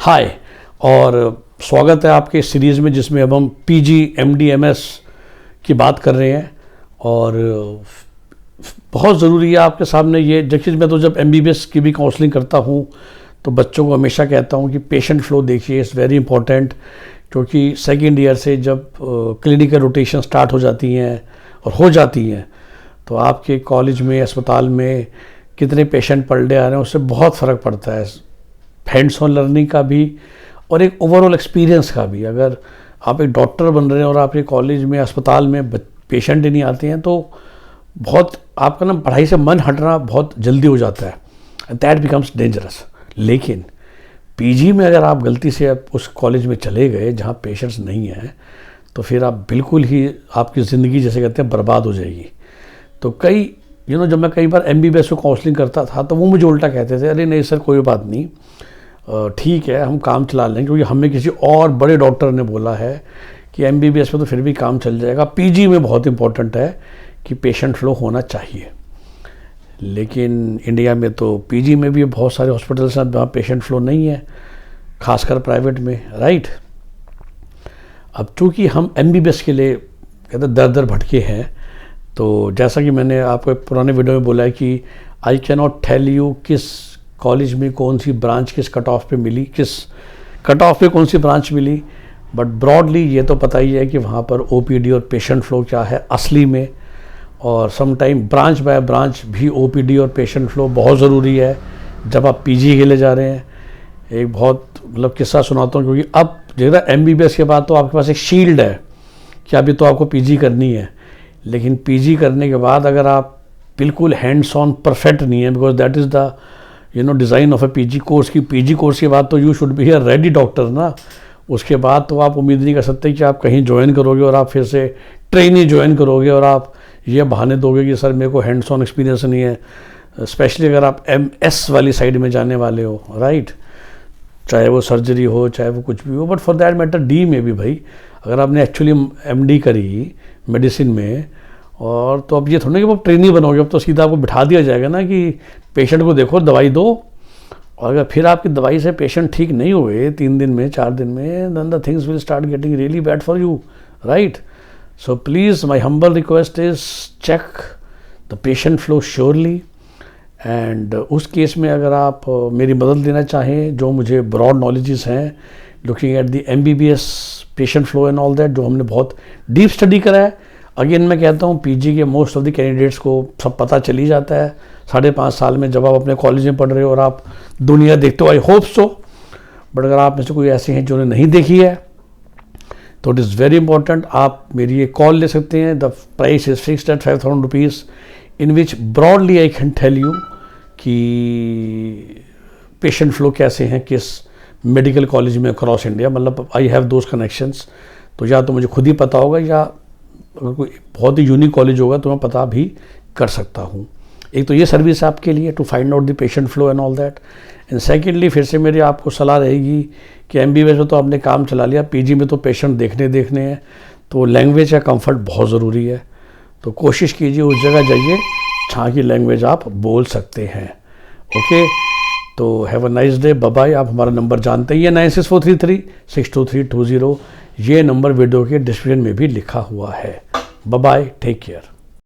हाय और स्वागत है आपके इस सीरीज़ में जिसमें अब हम पीजी एमडी एमएस की बात कर रहे हैं। और बहुत ज़रूरी है आपके सामने ये देखिए, मैं तो जब एमबीबीएस की भी काउंसलिंग करता हूँ तो बच्चों को हमेशा कहता हूँ कि पेशेंट फ्लो देखिए, इज़ वेरी इंपॉर्टेंट। क्योंकि सेकेंड ईयर से जब क्लिनिकल रोटेशन स्टार्ट हो जाती हैं और हो जाती हैं तो आपके कॉलेज में अस्पताल में कितने पेशेंट पर डे आ रहे हैं उससे बहुत फ़र्क पड़ता है, हैंड्स ऑन लर्निंग का भी और एक ओवरऑल एक्सपीरियंस का भी। अगर आप एक डॉक्टर बन रहे हैं और आपके कॉलेज में अस्पताल में पेशेंट ही नहीं आते हैं तो बहुत आपका ना पढ़ाई से मन हटना बहुत जल्दी हो जाता है, दैट बिकम्स डेंजरस। लेकिन पीजी में अगर आप गलती से उस कॉलेज में चले गए जहाँ पेशेंट्स नहीं हैं तो फिर आप बिल्कुल ही आपकी ज़िंदगी जैसे कहते हैं बर्बाद हो जाएगी। तो कई जब मैं कई बार एमबीबीएस को काउंसलिंग करता था तो वो मुझे उल्टा कहते थे, अरे नहीं सर कोई बात नहीं, ठीक है हम काम चला लेंगे, क्योंकि हमें किसी और बड़े डॉक्टर ने बोला है कि एमबीबीएस में तो फिर भी काम चल जाएगा, पीजी में बहुत इंपॉर्टेंट है कि पेशेंट फ्लो होना चाहिए। लेकिन इंडिया में तो पीजी में भी बहुत सारे हॉस्पिटल्स हैं जहाँ पेशेंट फ्लो नहीं है, खासकर प्राइवेट में, राइट। अब चूँकि हम एमबीबीएस के लिए कहते दर दर भटके हैं, तो जैसा कि मैंने आपको पुराने वीडियो में बोला है कि I can not tell you किस कॉलेज में कौन सी ब्रांच किस कट ऑफ पे मिली, किस कट ऑफ पे कौन सी ब्रांच मिली, बट ब्रॉडली ये तो पता ही है कि वहाँ पर ओपीडी और पेशेंट फ्लो क्या है असली में। और some time branch by branch भी ओपीडी और पेशेंट फ्लो बहुत ज़रूरी है जब आप पीजी के लिए जा रहे हैं। एक बहुत किस्सा सुनाता हूँ, क्योंकि अब जगह एमबीबीएस के बाद तो आपके पास एक शील्ड है कि अभी तो आपको पीजी करनी है, लेकिन पीजी करने के बाद अगर आप बिल्कुल हैंड्स ऑन परफेक्ट नहीं है, because that is the design of A PG course की पीजी कोर्स के बाद तो you should be a ready doctor ना। उसके बाद तो आप उम्मीद नहीं कर सकते कि आप कहीं ज्वाइन करोगे और आप फिर से ट्रेनिंग ज्वाइन करोगे और आप ये बहाने दोगे कि सर मेरे को हैंड्स ऑन एक्सपीरियंस नहीं है, स्पेशली अगर आप एमएस वाली साइड में जाने वाले हो, राइट। चाहे वो सर्जरी हो चाहे वो कुछ भी हो, but for that matter D में भी भाई अगर आपने एक्चुअली एमडी करी मेडिसिन में और तो अब ये थोड़ा कि वो ट्रेनी बनोगे, अब तो सीधा आपको बिठा दिया जाएगा ना कि पेशेंट को देखो दवाई दो, और अगर फिर आपकी दवाई से पेशेंट ठीक नहीं हुए 3 दिन में 4 दिन में, then the things will start getting really bad for you, right. So please my humble request is check the patient flow surely. And उस केस में अगर आप मेरी मदद लेना चाहें, जो मुझे ब्रॉड नॉलेजेस हैं looking at the MBBS patient flow and all that, जो हमने बहुत डीप स्टडी करा है। अगेन मैं कहता हूँ पीजी के मोस्ट ऑफ द कैंडिडेट्स को सब पता चल ही जाता है 5.5 साल में जब आप अपने कॉलेज में पढ़ रहे हो और आप दुनिया देखते हो, आई होप सो। बट अगर आप में से कोई ऐसे हैं जिन्होंने नहीं देखी है तो इट इज़ वेरी इंपॉर्टेंट, आप मेरी ये कॉल ले सकते हैं। The price is fixed at 5,000 rupees, in which broadly I can tell you कि पेशेंट फ्लो कैसे हैं किस मेडिकल कॉलेज में अक्रॉस इंडिया, मतलब आई हैव दोज कनेक्शंस। तो या तो मुझे खुद ही पता होगा या अगर कोई बहुत ही यूनिक कॉलेज होगा तो मैं पता भी कर सकता हूँ। एक तो ये सर्विस आपके लिए to find out the patient flow and all that. And secondly फिर से मेरी आपको सलाह रहेगी कि एमबीबीएस में तो आपने काम चला लिया, पीजी में तो पेशेंट देखने हैं, तो लैंग्वेज का कंफर्ट बहुत ज़रूरी है। तो कोशिश कीजिए उस जगह जाइए जहाँ की लैंग्वेज आप बोल सकते हैं। ओके, तो have a nice day, bye bye. आप हमारा नंबर जानते ही है 9643362320, ये नंबर वीडियो के डिस्क्रिप्शन में भी लिखा हुआ है। Bye bye, take care.